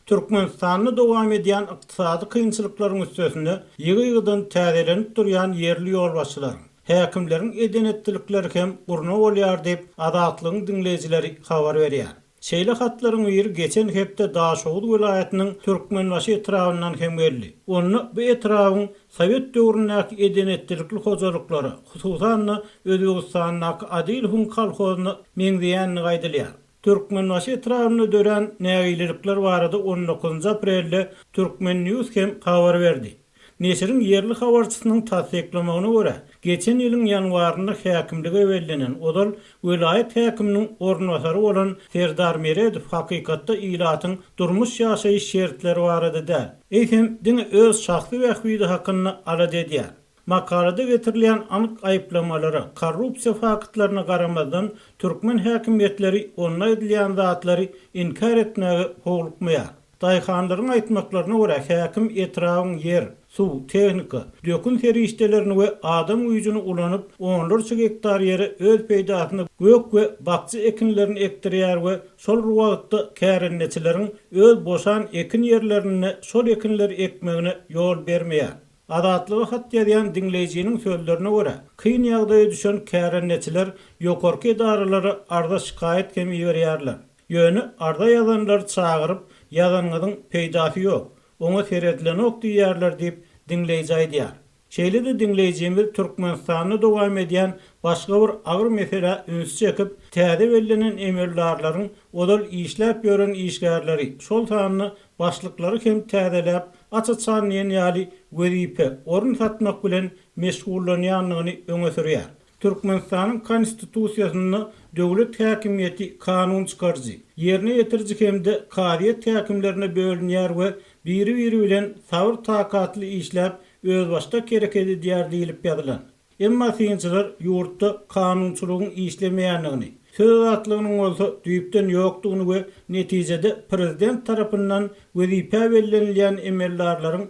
Türkmenistan'da dowam edýän ykdysady kynçylyklaryň üstesinde ýygy-ýygydan täzelenip durýan yerli ýolbaşçylar, häkimleriň edenetlikleri hem gurna bolýar diýip adatlygyň dinleýijileri habar berýär. Şeýle hatlaryň biri geçen hepde Daşoğlu vilayetiniň Türkmenbaşy etrafyndan hem geldi. Onu bu etrawyň Sowet döwründäki edenetlikli hojalyklary, hususan Özbegistanyň Adil Hun kolhozyny meňzeýänini gaýdylýar. Türkmenbaşy etrafyny dören nägililikler barada 19 aprelde Türkmen News hem habar berdi. Neşriň yerli habarçysynyň tasdiklamagyna görä, geçen ýylyň ýanwarynda häkimlige berlenen odal vilayet häkiminiň ornwasary bolan Serdar Meredow hakykatda ilatyň durmuş ýaşaýyş şertleri barada däl. Eýsem diňe öz şahsy wähidi hakyny alad edýär. Makalada getirilen anyk aýyplamalary, korrupsiýa faktlaryna garamazdan Türkmen häkimiýetleri onna edilýän zatlary inkar etmäge howlukmaýar. Daýhanlaryň aýtmaklaryna görä häkim etrawyň yer, suw, tehnika, dökün ferişdelerini we adam güýjüni ulanyp onlarça hektar ýere öz peýdasyny gök we bakçy ekinlerini ekdirýär we şol wagtda kärenneçileriň öz boşan ekin ýerlerini şol ekinleri ekmegine ýol bermeýär. Adatlygy hat ýazýan dinleýijiniň sözlerine görä, kyn ýagdaýa düşen kärenneçiler ýokarky edaralary arda şikaýet kemi berýärler. Ýöne arda ýazanlar çagyryp ýazanyň peýdasy ýok, oňa seredlenok diýýärler diýip dinleýiji aýdýar. Şeýle de dinleýijimiz Türkmenistanyň dowam edýän başga bir agyr mesele üns çekip täze berlenen emeldarlaryň odal işläp ýören işgärleri şol sanyny başlyklary hem täzeläp açyçan ýaly wezipe orun satmak bilen meşgullanýanlygyny öňe sürýär. Türkmenistanyň konstitusiýasyny döwlet häkimiýeti kanun çykarjy, ýerine ýetirjik hemde kadiýet häkimlerine bölünýär we biri bilen sabr takatly işläp öz başda kerek edýär diýilip ýazylan. Emma synçylar ýurtda kanunçylygyň işlemeýänligini, söz atlygynyň bolsa düýpden ýokdugyny we netijede prezident tarapyndan wezipe berilýän emeldarlaryň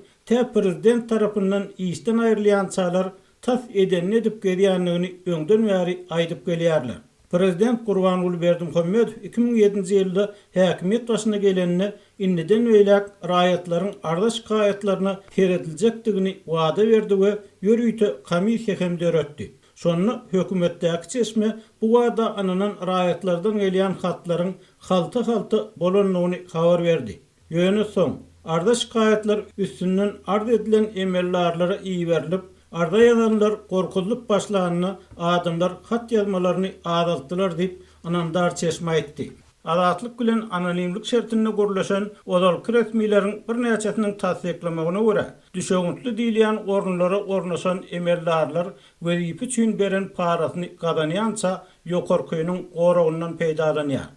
prezident tarapyndan işden aýrylýan çalar tas eden edip gelýänligini öňden bäri aýdyp gelýärler. Prezident Gurbanuly Berdimuhammedow 2007-nji ýylda häkimiýet başyna gelenine inniden öýlek raýatlaryň arda şikaýetlerini terediljekdigini wada berdi we ýörüýte komissiýa hem döretdi. Şonu hökümetdäki çeşme bu wada ananan raýatlardan gelýän hatlaryň halta bolanlygyny habar berdi. Ýöne soň arda şikaýetler üstünden arda edilen emellarlara iyi berilip, arda ýazanlar gorkuzlyp başlanyny adamlar hat ýazmalaryny adaltdylar diýip anandar çeşme aýtdy. Adatlyk bilen anonimlik şertine gurlaşan odal resmiýetiň bir näçesiniň tasdiklamagyna görä, düşegüntli diýilýän orunlara ornaşan emeldarlar wezipe üçin beren parasyny gazanýança ýokarkynyň goragynyň peýdalanýar.